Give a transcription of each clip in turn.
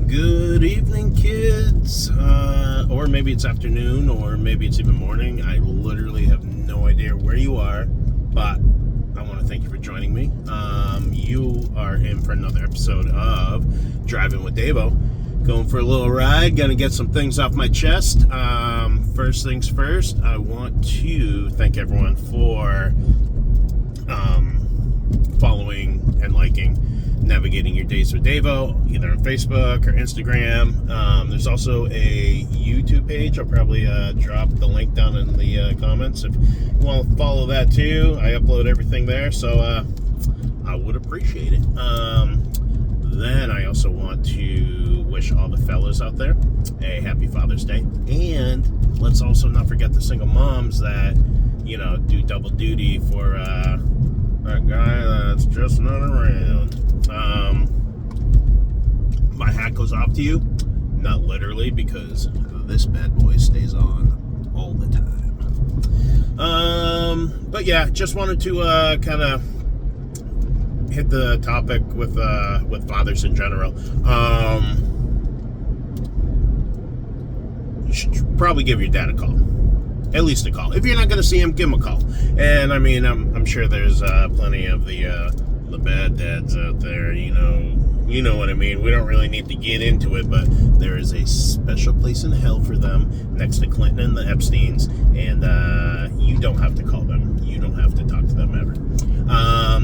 Good evening, kids. Or maybe it's afternoon, or maybe it's even morning. I literally have no idea where you are, but I want to thank you for joining me. You are in for another episode of Driving with Davo. Going for a little ride, gonna get some things off my chest. First things first, I want to thank everyone for following and liking Navigating Your Days with Davo, either on Facebook or Instagram. There's also a YouTube page. I'll probably drop the link down in the comments if you want to follow that too. I upload everything there, so I would appreciate it. Then I also want to wish all the fellas out there a happy Father's Day. And let's also not forget the single moms that, you know, do double duty for a guy that's just not around. My hat goes off to you, not literally, because this bad boy stays on all the time. But yeah, just wanted to kind of hit the topic with fathers in general. You should probably give your dad a call. At least a call. If you're not going to see him, give him a call. And I mean, I'm sure there's plenty of the bad dads out there. You know what I mean. We don't really need to get into it, but there is a special place in hell for them, next to Clinton and the Epsteins, and you don't have to call them. You don't have to talk to them ever.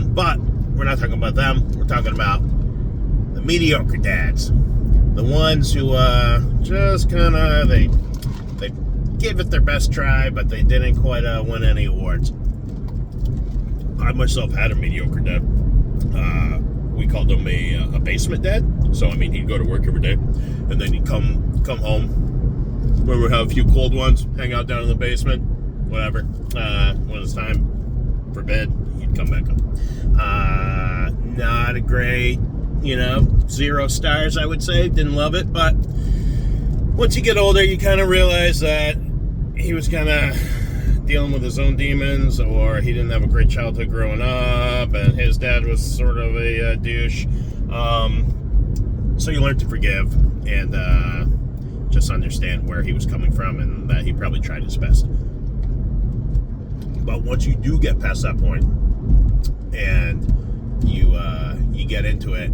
But we're not talking about them. We're talking about the mediocre dads, the ones who just kind of they gave it their best try, but they didn't quite win any awards. I myself had a mediocre dad. We called him a basement dad. So I mean, he'd go to work every day, and then he'd come home where we'd have a few cold ones, hang out down in the basement, whatever. When it's time for bed, he'd come back up. Not a great, 0 stars, I would say. Didn't love it, but once you get older, you kind of realize that he was kind of dealing with his own demons, or he didn't have a great childhood growing up, and his dad was sort of a douche. So you learn to forgive and just understand where he was coming from, and that he probably tried his best. But once you do get past that point, and you get into it,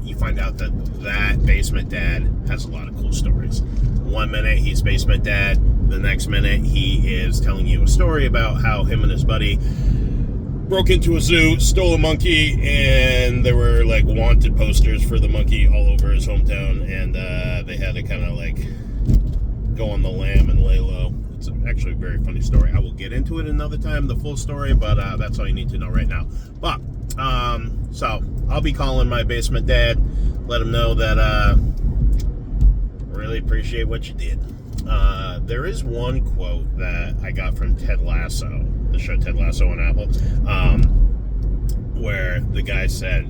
you find out that basement dad has a lot of cool stories. One minute he's basement dad, the next minute he is telling you a story about how him and his buddy broke into a zoo, stole a monkey, and there were like wanted posters for the monkey all over his hometown, and they had to kind of like go on the lam and lay low. It's actually a very funny story. I will get into it another time, the full story, but that's all you need to know right now. But so I'll be calling my basement dad, let him know that really appreciate what you did. There is one quote that I got from Ted Lasso, the show Ted Lasso on Apple, where the guy said,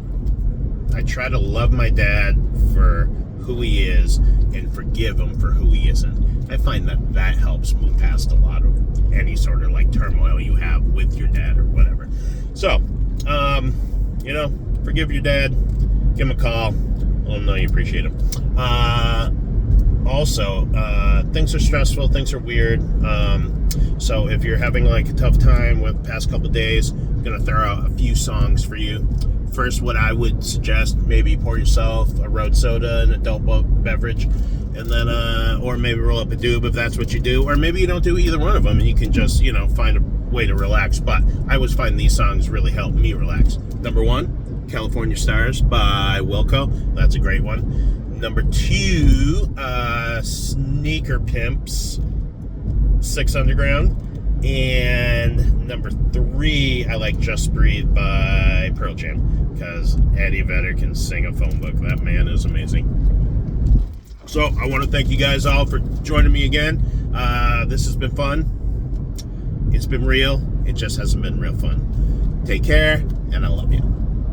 "I try to love my dad for who he is and forgive him for who he isn't." I find that helps move past a lot of any sort of like turmoil you have with your dad or whatever. So, forgive your dad, give him a call, let him know you appreciate him. Also, things are stressful, things are weird. So if you're having like a tough time with the past couple days, I'm gonna throw out a few songs for you. First, what I would suggest, maybe pour yourself a road soda, an adult beverage, and then, or maybe roll up a doob if that's what you do, or maybe you don't do either one of them and you can just, find a way to relax. But I always find these songs really help me relax. Number 1, California Stars by Wilco. That's a great one. Number 2, Sneaker Pimps, 6 Underground. And number 3, I like Just Breathe by Pearl Jam, because Eddie Vedder can sing a phone book. That man is amazing. So I want to thank you guys all for joining me again. This has been fun. It's been real. It just hasn't been real fun. Take care, and I love you.